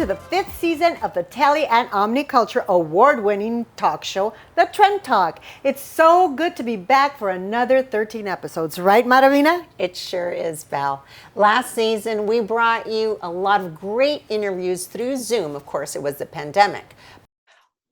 to the 5th season of the Tele and Omniculture award-winning talk show, The Trend Talk. It's so good to be back for another 13 episodes, right, Maravina? It sure is, Val. Last season, we brought you a lot of great interviews through Zoom. Of course, it was the pandemic.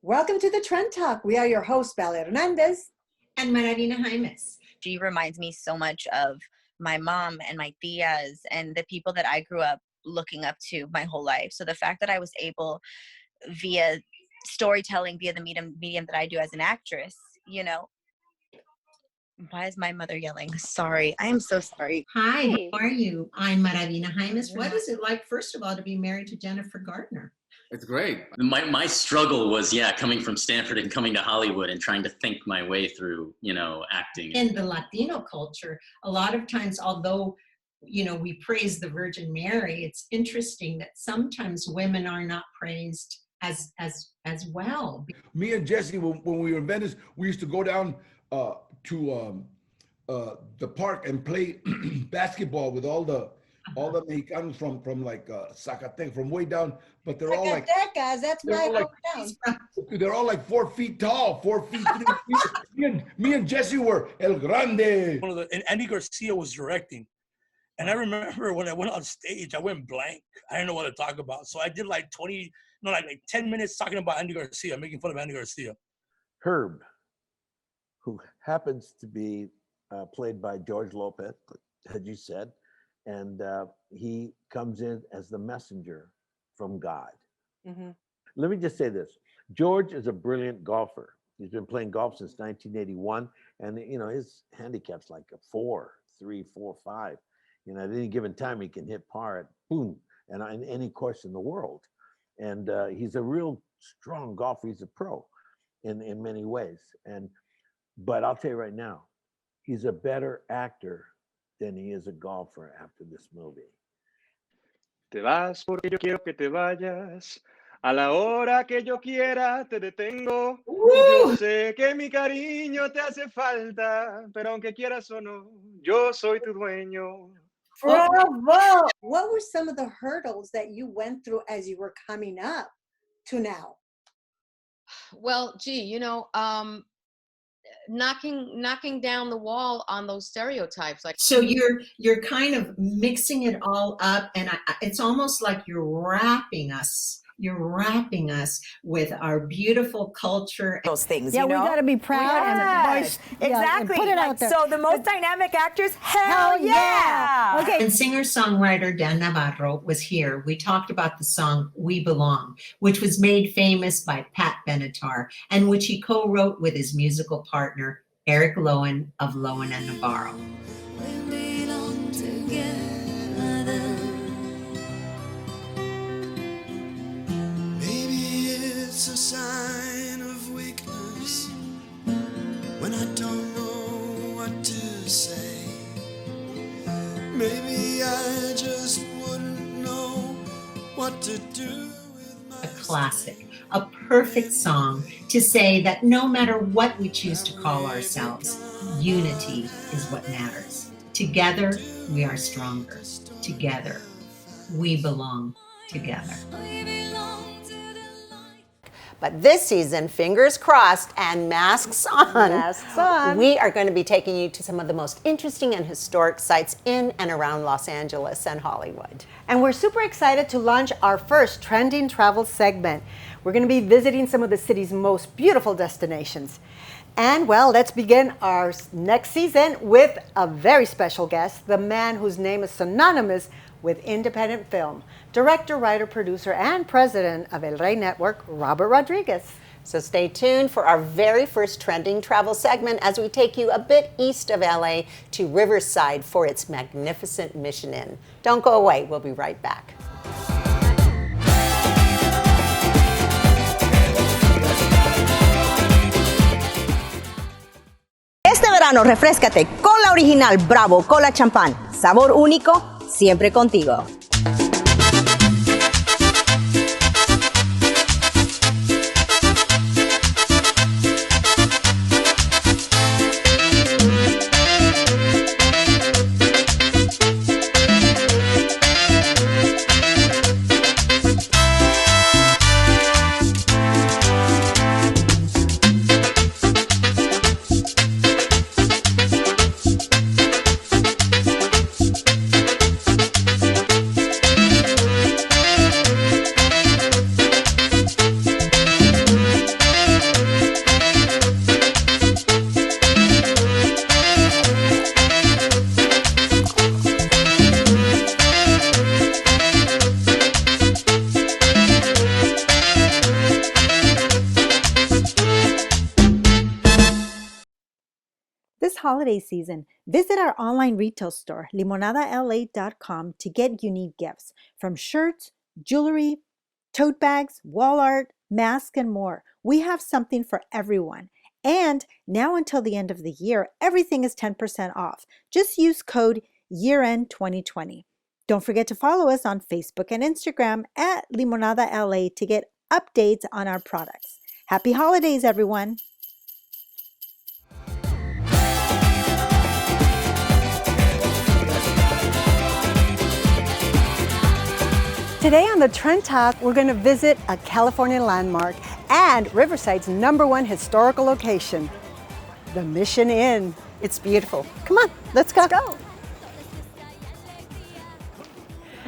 Welcome to The Trend Talk. We are your hosts, Val Hernandez and Maravina Jaimes. She reminds me so much of my mom and my tias and the people that I grew up looking up to my whole life. So the fact that I was able, via storytelling, via the medium that I do as an actress, you know. Why is my mother yelling? Sorry. I am so sorry. Hi, how are you? I'm Maravina Jaimes. What is it like, first of all, to be married to Jennifer Gardner? It's great. My struggle was, coming from Stanford and coming to Hollywood and trying to think my way through, acting. In the Latino culture, a lot of times, although, we praise the Virgin Mary, it's interesting that sometimes women are not praised as well. Me and Jesse, when we were in Venice, we used to go down to the park and play basketball with all the Mexicanos from like Zacatecas, from way down, but they're all like that's my hometown. They're all like 4 feet tall, 4 feet 3 feet. Me and Jesse were El Grande. And Andy Garcia was directing, and I remember when I went on stage, I went blank. I didn't know what to talk about, so I did like 10 minutes talking about Andy Garcia, making fun of Andy Garcia. Herb, who happens to be played by George Lopez, as you said. And he comes in as the messenger from God. Mm-hmm. Let me just say this. George is a brilliant golfer. He's been playing golf since 1981. And, his handicap's like a 4, 3, 4, 5. At any given time, he can hit par at boom, and on any course in the world. And he's a real strong golfer. He's a pro in many ways. But I'll tell you right now, he's a better actor than he is a golfer after this movie. Te vas porque yo quiero que te vayas. A la hora que yo quiera te detengo. Yo sé que mi cariño te hace falta, pero aunque quieras o no, yo soy tu dueño. Bravo! What were some of the hurdles that you went through as you were coming up to now? Well, knocking down the wall on those stereotypes. So you're kind of mixing it all up, and it's almost like you're wrapping us with our beautiful culture. Those things, we got to be proud and voice, exactly. And put it out there. So the most dynamic actors, hell yeah! Okay. And singer-songwriter Dan Navarro was here. We talked about the song "We Belong," which was made famous by Pat Benatar, and which he co-wrote with his musical partner Eric Lowen of Lowen and Navarro. It's a sign of weakness when I don't know what to say. Maybe I just wouldn't know what to do with myself. A classic, a perfect song to say that no matter what we choose to call ourselves, unity is what matters. Together, we are stronger. Together, we belong together. But this season, fingers crossed and masks on, we are going to be taking you to some of the most interesting and historic sites in and around Los Angeles and Hollywood. And we're super excited to launch our first trending travel segment. We're going to be visiting some of the city's most beautiful destinations. And well, let's begin our next season with a very special guest, the man whose name is synonymous with independent film, director, writer, producer, and president of El Rey Network, Robert Rodriguez. So stay tuned for our very first trending travel segment as we take you a bit east of LA to Riverside for its magnificent Mission Inn. Don't go away, we'll be right back. Este verano refréscate con la original Bravo Cola Champán. Sabor único, siempre contigo. holiday season, visit our online retail store, limonadala.com, to get unique gifts from shirts, jewelry, tote bags, wall art, masks, and more. We have something for everyone. And now until the end of the year, everything is 10% off. Just use code YEAREND2020. Don't forget to follow us on Facebook and Instagram at limonadala to get updates on our products. Happy holidays, everyone. Today on the Trend Talk, we're going to visit a California landmark and Riverside's #1 historical location, the Mission Inn. It's beautiful. Come on, let's go. Let's go.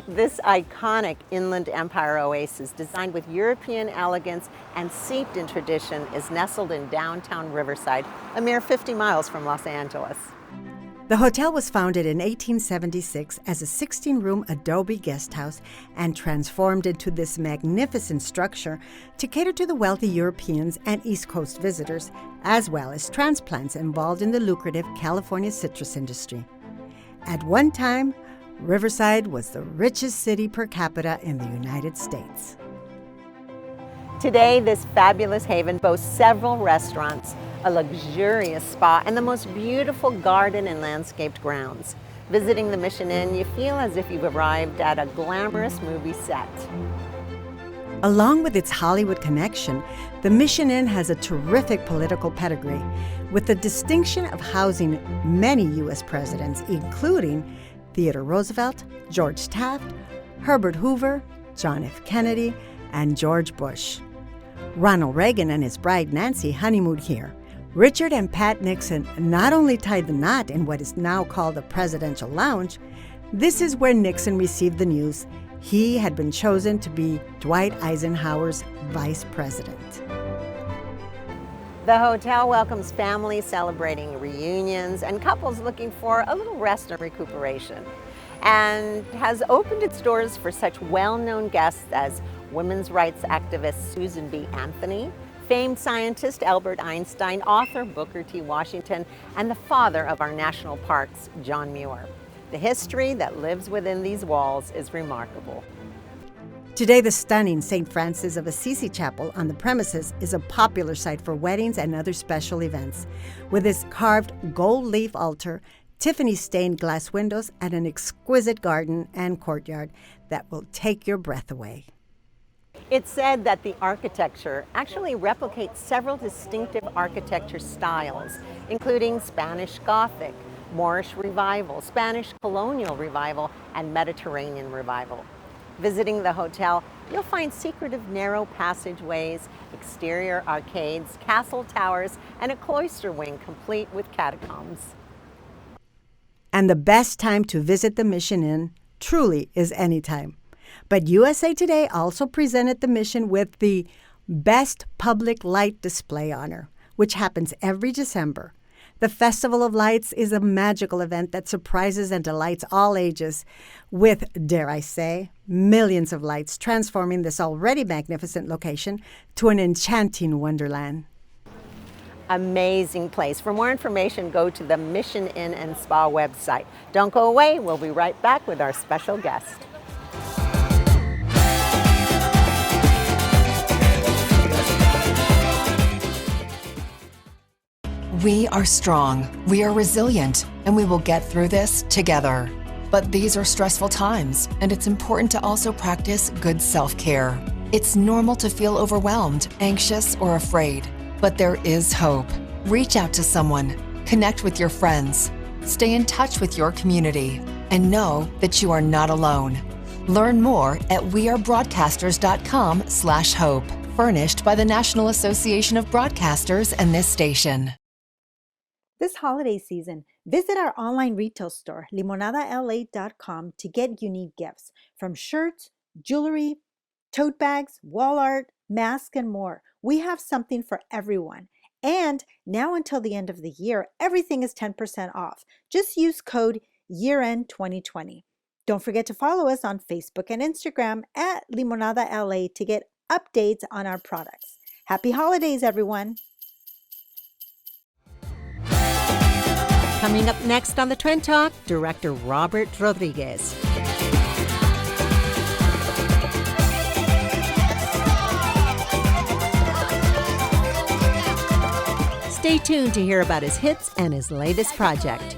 This iconic inland empire oasis, designed with European elegance and steeped in tradition, is nestled in downtown Riverside, a mere 50 miles from Los Angeles. The hotel was founded in 1876 as a 16-room adobe guest house and transformed into this magnificent structure to cater to the wealthy Europeans and East Coast visitors, as well as transplants involved in the lucrative California citrus industry. At one time, Riverside was the richest city per capita in the United States. Today, this fabulous haven boasts several restaurants, a luxurious spa, and the most beautiful garden and landscaped grounds. Visiting the Mission Inn, you feel as if you've arrived at a glamorous movie set. Along with its Hollywood connection, the Mission Inn has a terrific political pedigree, with the distinction of housing many U.S. presidents, including Theodore Roosevelt, George Taft, Herbert Hoover, John F. Kennedy, and George Bush. Ronald Reagan and his bride Nancy honeymooned here. Richard and Pat Nixon not only tied the knot in what is now called the Presidential Lounge, this is where Nixon received the news he had been chosen to be Dwight Eisenhower's vice president. The hotel welcomes families celebrating reunions and couples looking for a little rest and recuperation, and has opened its doors for such well-known guests as women's rights activist Susan B. Anthony, famed scientist Albert Einstein, author Booker T. Washington, and the father of our national parks, John Muir. The history that lives within these walls is remarkable. Today, the stunning St. Francis of Assisi Chapel on the premises is a popular site for weddings and other special events, with its carved gold leaf altar, Tiffany stained glass windows, and an exquisite garden and courtyard that will take your breath away. It's said that the architecture actually replicates several distinctive architecture styles, including Spanish Gothic, Moorish Revival, Spanish Colonial Revival, and Mediterranean Revival. Visiting the hotel, you'll find secretive narrow passageways, exterior arcades, castle towers, and a cloister wing complete with catacombs. And the best time to visit the Mission Inn truly is anytime. But USA Today also presented the Mission with the Best Public Light Display honor, which happens every December. The Festival of Lights is a magical event that surprises and delights all ages, with, dare I say, millions of lights transforming this already magnificent location to an enchanting wonderland. Amazing place. For more information, go to the Mission Inn and Spa website. Don't go away. We'll be right back with our special guest. We are strong, we are resilient, and we will get through this together. But these are stressful times, and it's important to also practice good self-care. It's normal to feel overwhelmed, anxious, or afraid, but there is hope. Reach out to someone, connect with your friends, stay in touch with your community, and know that you are not alone. Learn more at wearebroadcasters.com/hope, furnished by the National Association of Broadcasters and this station. This holiday season, visit our online retail store, limonadala.com, to get unique gifts from shirts, jewelry, tote bags, wall art, masks, and more. We have something for everyone. And now until the end of the year, everything is 10% off. Just use code YEAREND2020. Don't forget to follow us on Facebook and Instagram at limonadala to get updates on our products. Happy holidays, everyone. Coming up next on the Trend Talk, director Robert Rodriguez. Stay tuned to hear about his hits and his latest project.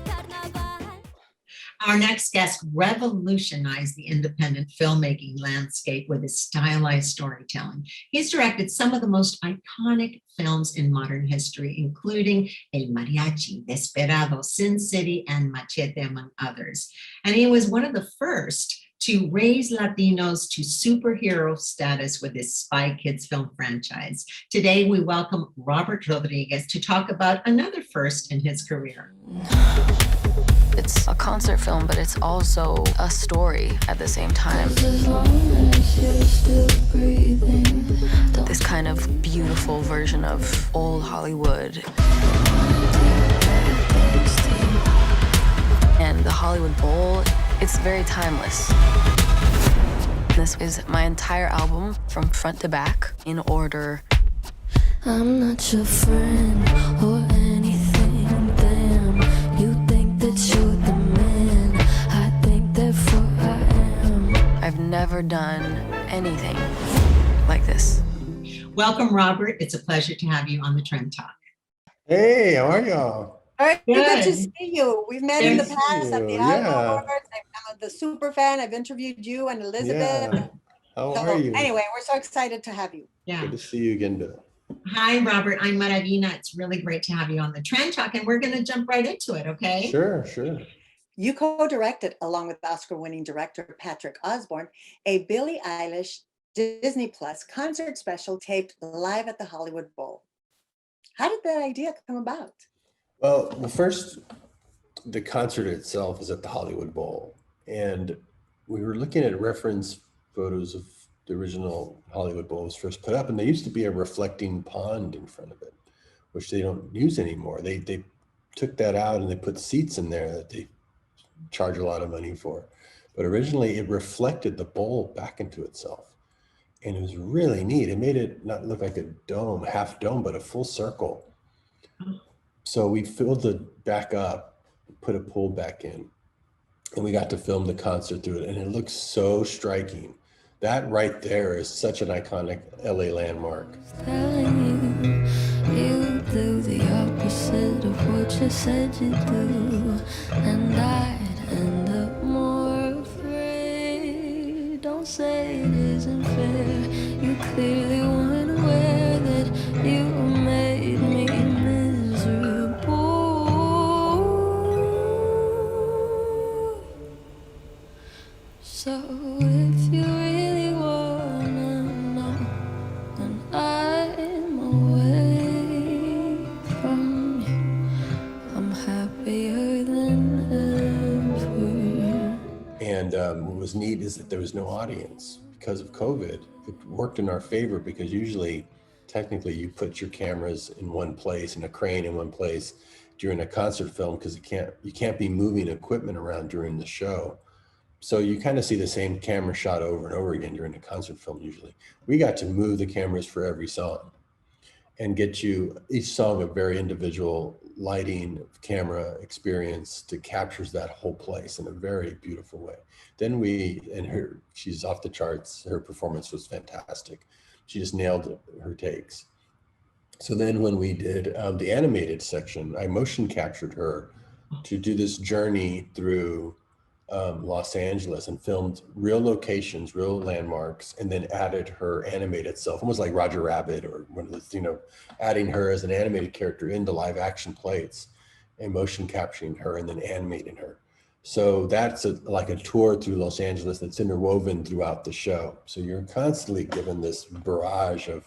Our next guest revolutionized the independent filmmaking landscape with his stylized storytelling. He's directed some of the most iconic films in modern history, including El Mariachi, Desperado, Sin City, and Machete, among others. And he was one of the first to raise Latinos to superhero status with his Spy Kids film franchise. Today, we welcome Robert Rodriguez to talk about another first in his career. It's a concert film, but it's also a story at the same time. This kind of beautiful version of old Hollywood. And the Hollywood Bowl, it's very timeless. This is my entire album from front to back in order. I'm not your friend or anything, damn. You think that you're the man, I think therefore I am. I've never done anything like this. Welcome, Robert. It's a pleasure to have you on the Trend Talk. Hey, how are y'all? Very Good. good to see you. We've met in the Thank past at the you. Alamo Yeah. Awards. I'm the super fan. I've interviewed you and Elizabeth. Yeah. How So are you? anyway, we're so excited to have you. Yeah. Good to see you again, Bill. Hi, Robert. I'm Maravina. It's really great to have you on the Trend Talk, and we're going to jump right into it, okay? Sure, sure. You co-directed, along with Oscar-winning director Patrick Osborne, a Billie Eilish Disney Plus concert special taped live at the Hollywood Bowl. How did that idea come about? Well, first, the concert itself is at the Hollywood Bowl, and we were looking at reference photos of the original Hollywood Bowl was first put up, and there used to be a reflecting pond in front of it, which they don't use anymore. They took that out and they put seats in there that they charge a lot of money for. But originally it reflected the bowl back into itself. And it was really neat. It made it not look like a dome, half dome, but a full circle. So we filled it back up, put a pool back in, and we got to film the concert through it. And it looks so striking. That right there is such an iconic LA landmark. Telling you do the opposite of what you said you do, and I'd end up more afraid. Don't say it isn't fair. You clearly weren't aware that you made me miserable. So if you really wanna know, then I'm away from you. I'm happier than ever. And what was neat is that there was no audience because of COVID. It worked in our favor because usually, technically, you put your cameras in one place and a crane in one place during a concert film because you can't be moving equipment around during the show. So you kind of see the same camera shot over and over again during a concert film usually. We got to move the cameras for every song and get you each song a very individual lighting camera experience that captures that whole place in a very beautiful way. Then she's off the charts. Her performance was fantastic. She just nailed her takes. So then when we did the animated section, I motion captured her to do this journey through Los Angeles and filmed real locations, real landmarks, and then added her animated self, almost like Roger Rabbit or one of the, adding her as an animated character into live action plates and motion capturing her and then animating her. So that's like a tour through Los Angeles that's interwoven throughout the show. So you're constantly given this barrage of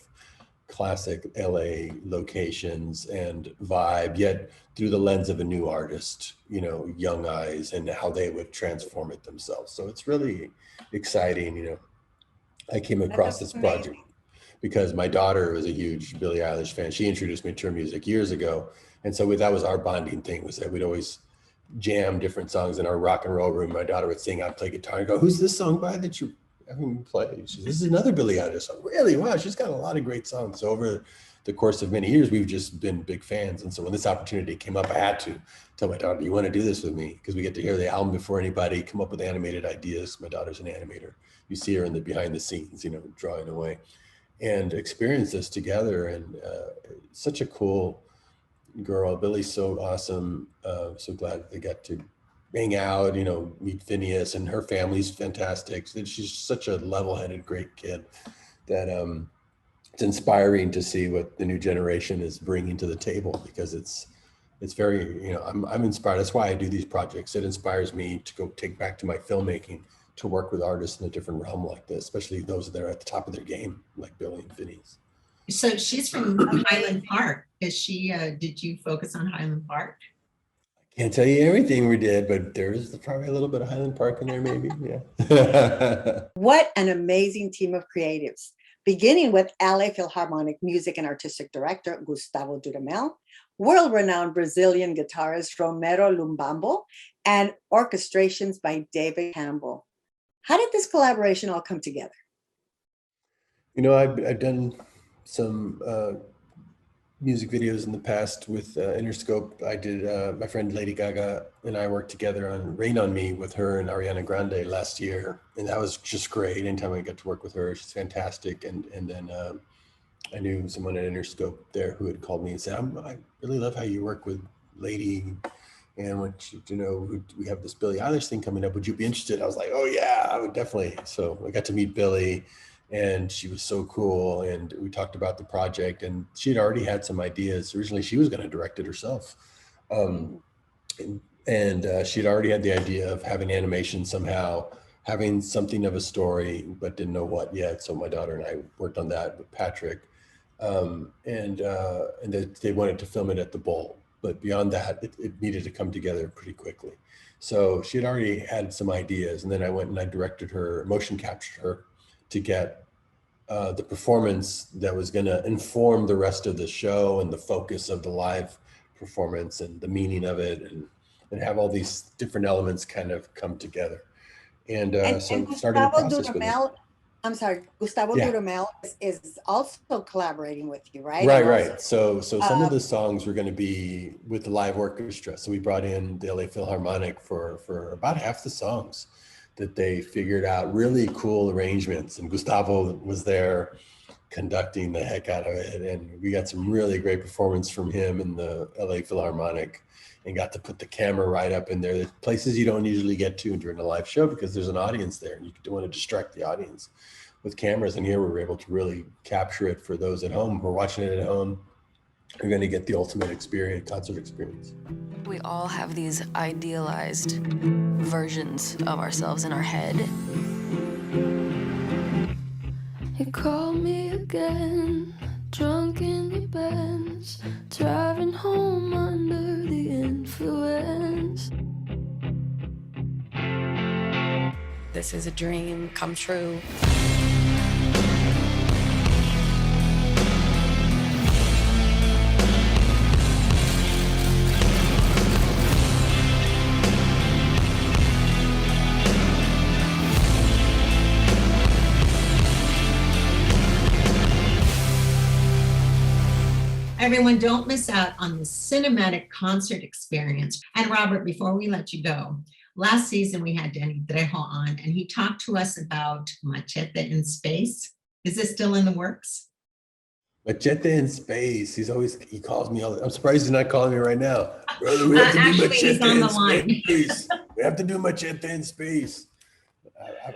classic LA locations and vibe, yet through the lens of a new artist, young eyes and how they would transform it themselves. So it's really exciting. I came across this project because my daughter was a huge Billie Eilish fan. She introduced me to her music years ago. And so that was our bonding thing, was that we'd always jam different songs in our rock and roll room. My daughter would sing, I'd play guitar and go, who's this song by that you haven't played? She says, this is another Billie Eilish song. Really? Wow, she's got a lot of great songs. So over the course of many years, we've just been big fans. And so when this opportunity came up, I had to tell my daughter, "Do you want to do this with me?" Because we get to hear the album before anybody, come up with animated ideas. My daughter's an animator. You see her in the behind the scenes, drawing away, and experience this together. And such a cool girl. Billie's so awesome. So glad they got to hang out, meet Phineas, and her family's fantastic. She's such a level-headed, great kid that it's inspiring to see what the new generation is bringing to the table, because it's very, I'm inspired. That's why I do these projects. It inspires me to go take back to my filmmaking, to work with artists in a different realm like this, especially those that are at the top of their game, like Billie and Phineas. So she's from Highland Park. Did you focus on Highland Park? Can't tell you everything we did, but there's probably a little bit of Highland Park in there, maybe. Yeah. What an amazing team of creatives, beginning with LA Philharmonic music and artistic director Gustavo Dudamel, world-renowned Brazilian guitarist Romero Lumbambo, and orchestrations by David Campbell. How did this collaboration all come together? I've done some music videos in the past with Interscope. I did, my friend Lady Gaga and I worked together on Rain on Me with her and Ariana Grande last year. And that was just great. Anytime I got to work with her, she's fantastic. And then I knew someone at Interscope there who had called me and said, I really love how you work with Lady. And when we have this Billie Eilish thing coming up, would you be interested? I was like, oh yeah, I would definitely. So I got to meet Billie, and she was so cool. And we talked about the project, and she had already had some ideas. Originally, she was going to direct it herself. And she'd already had the idea of having animation somehow, having something of a story, but didn't know what yet. So my daughter and I worked on that with Patrick. And they wanted to film it at the Bowl. But beyond that, it needed to come together pretty quickly. So she had already had some ideas. And then I went and I directed her, motion captured her, to get the performance that was going to inform the rest of the show and the focus of the live performance and the meaning of it, and have all these different elements kind of come together. And so started the process with it. Gustavo Dudamel is also collaborating with you, right? Right. So some of the songs were going to be with the live orchestra. So we brought in the LA Philharmonic for about half the songs that they figured out, really cool arrangements. And Gustavo was there conducting the heck out of it. And we got some really great performance from him in the LA Philharmonic, and got to put the camera right up in there. There's places you don't usually get to during a live show because there's an audience there and you don't want to distract the audience with cameras. And here we were able to really capture it for those at home who are watching it at home. You're going to get the ultimate experience, concert experience. We all have these idealized versions of ourselves in our head. You call me again, drunk in the Benz, driving home under the influence. This is a dream come true. Everyone, don't miss out on the cinematic concert experience. And Robert, before we let you go, last season we had Danny Trejo on, and he talked to us about Machete in Space. Is this still in the works? Machete in Space. He calls me I'm surprised he's not calling me right now. Brother, we have to do Machete in Space. We have to do Machete in Space.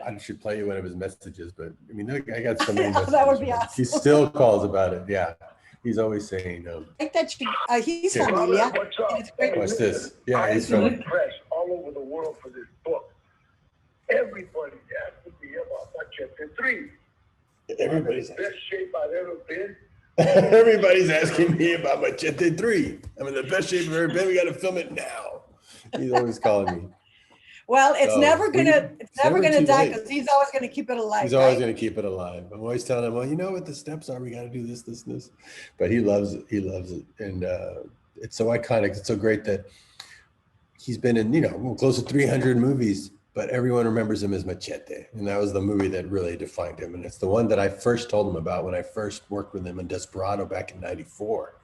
I should play you one of his messages, but I mean, I got so many messages. That would be awesome. He still calls about it. Yeah. He's always saying, I think that he's familiar. What's this? Yeah, he's from press all over the world for this book. Everybody's asking me about Machete 3. Everybody's I'm in the best shape I've ever been. Everybody's asking me about Machete 3. I'm in the best shape I've ever been. We got to film it now. He's always calling me. Well, it's never gonna die because he's always gonna keep it alive. He's always gonna keep it alive. I'm always telling him, well, you know what the steps are. We got to do this, this, and this. But he loves it. He loves it, and it's so iconic. It's so great that he's been in, close to 300 movies, but everyone remembers him as Machete. And that was the movie that really defined him. And it's the one that I first told him about when I first worked with him in Desperado back in '94.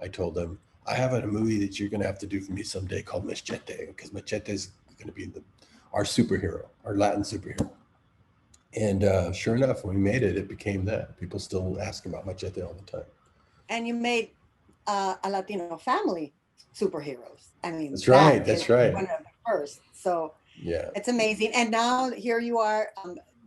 I told him, I have a movie that you're going to have to do for me someday called Machete, because Machete is going to be our superhero, our Latin superhero. And sure enough, when we made it, it became that. People still ask about Machete all the time. And you made a Latino family superheroes. I mean, That's right. That's right. One of the first. So yeah, it's amazing. And now here you are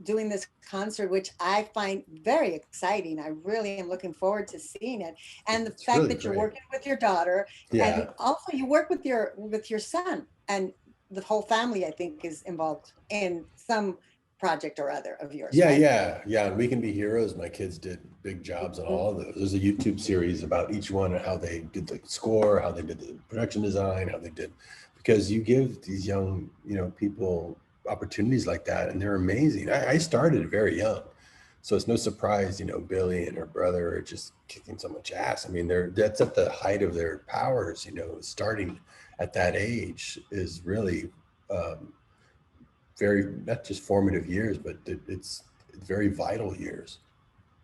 doing this concert, which I find very exciting. I really am looking forward to seeing it. And the fact really that you're great. working with your daughter, and also you work with your son, and the whole family, I think, is involved in some project or other of yours. Yeah, right? yeah. And We Can Be Heroes, my kids did big jobs on all of those. There's a YouTube series about each one and how they did the score, how they did the production design, how they did, because you give these young, people opportunities like that, and they're amazing. I started very young, so it's no surprise, Billy and her brother are just kicking so much ass. I mean, that's at the height of their powers. Starting at that age is really very, not just formative years, but it's very vital years.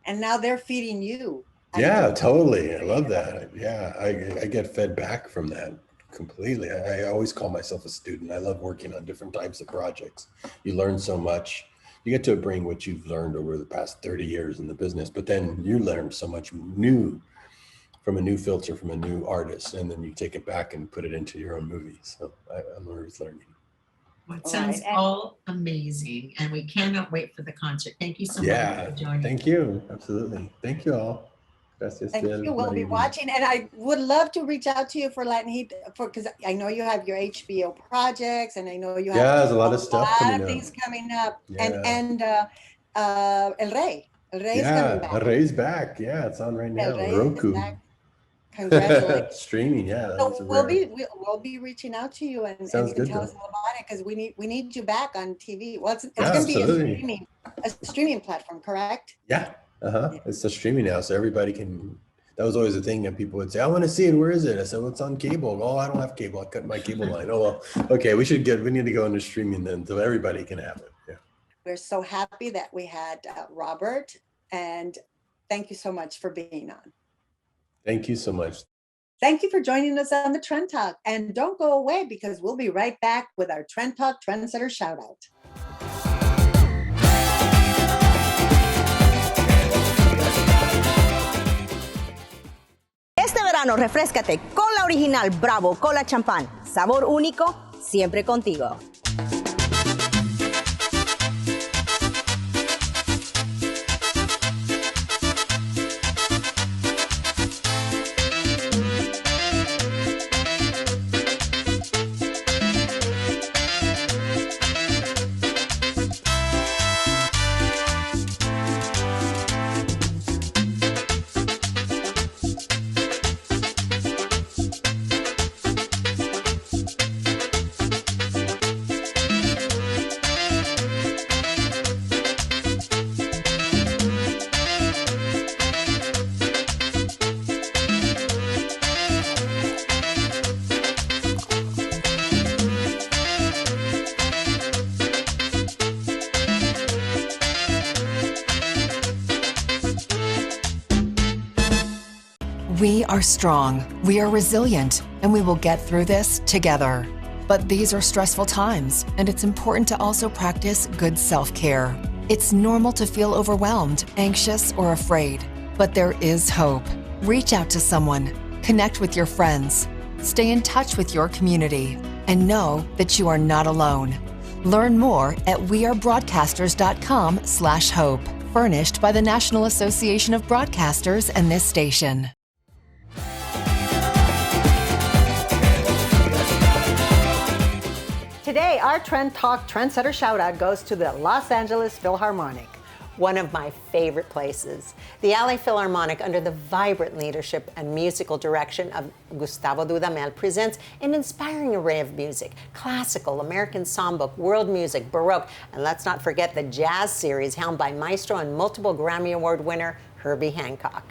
And now they're feeding you. Yeah, totally. I love that. Yeah, I get fed back from that completely. I always call myself a student. I love working on different types of projects. You learn so much. You get to bring what you've learned over the past 30 years in the business, but then you learn so much new from a new filter, from a new artist, and then you take it back and put it into your own movie. So I'm always learning. Well, it sounds all amazing, and we cannot wait for the concert. Thank you so much for joining. Thank you. Absolutely. Thank you all. Gracias. Thank you. We'll be watching, and I would love to reach out to you for Latin Heat, because I know you have your HBO projects, and I know you have there's a lot of stuff coming up. Things coming up, Yeah. and El Rey. El Rey is coming back. El Rey's back. Yeah, it's on right now. El Rey Roku. is back. Congratulations. Streaming, yeah. So we'll be reaching out to you, and you can tell us all about it, because we need you back on TV. Well, it's going to be a streaming platform, correct? Yeah. It's a streaming now, so everybody can. That was always a thing that people would say, I want to see it. Where is it? I said, well, it's on cable. Oh, I don't have cable. I cut my cable line. Oh, well, okay. We need to go into streaming then, so everybody can have it. Yeah. We're so happy that we had Robert, and thank you so much for being on. Thank you so much. Thank you for joining us on the Trend Talk. And don't go away, because we'll be right back with our Trend Talk Trendsetter Shoutout. Este verano refréscate con la original Bravo Cola Champán. Sabor único, siempre contigo. We are strong, we are resilient, and we will get through this together. But these are stressful times, and it's important to also practice good self-care. It's normal to feel overwhelmed, anxious, or afraid, but there is hope. Reach out to someone, connect with your friends, stay in touch with your community, and know that you are not alone. Learn more at wearebroadcasters.com/hope, furnished by the National Association of Broadcasters and this station. Today, our Trend Talk Trendsetter Shoutout goes to the Los Angeles Philharmonic. One of my favorite places. The LA Philharmonic, under the vibrant leadership and musical direction of Gustavo Dudamel, presents an inspiring array of music: classical, American songbook, world music, Baroque, and let's not forget the jazz series helmed by maestro and multiple Grammy Award winner Herbie Hancock.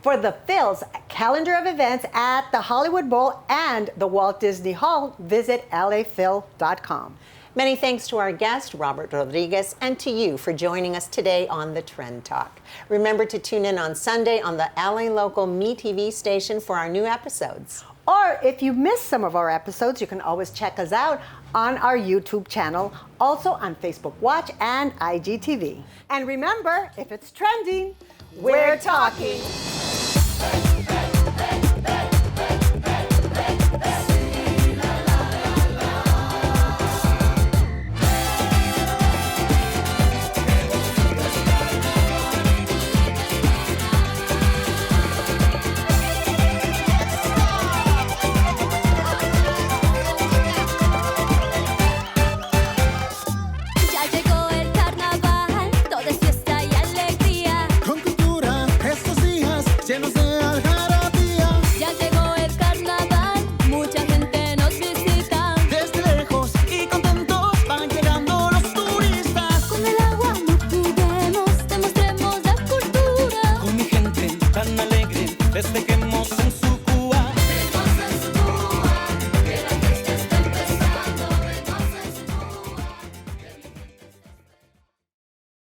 For the Phil's calendar of events at the Hollywood Bowl and the Walt Disney Hall, visit laphil.com. Many thanks to our guest, Robert Rodriguez, and to you for joining us today on The Trend Talk. Remember to tune in on Sunday on the LA Local MeTV station for our new episodes. Or if you missed some of our episodes, you can always check us out on our YouTube channel, also on Facebook Watch and IGTV. And remember, if it's trending, we're talking.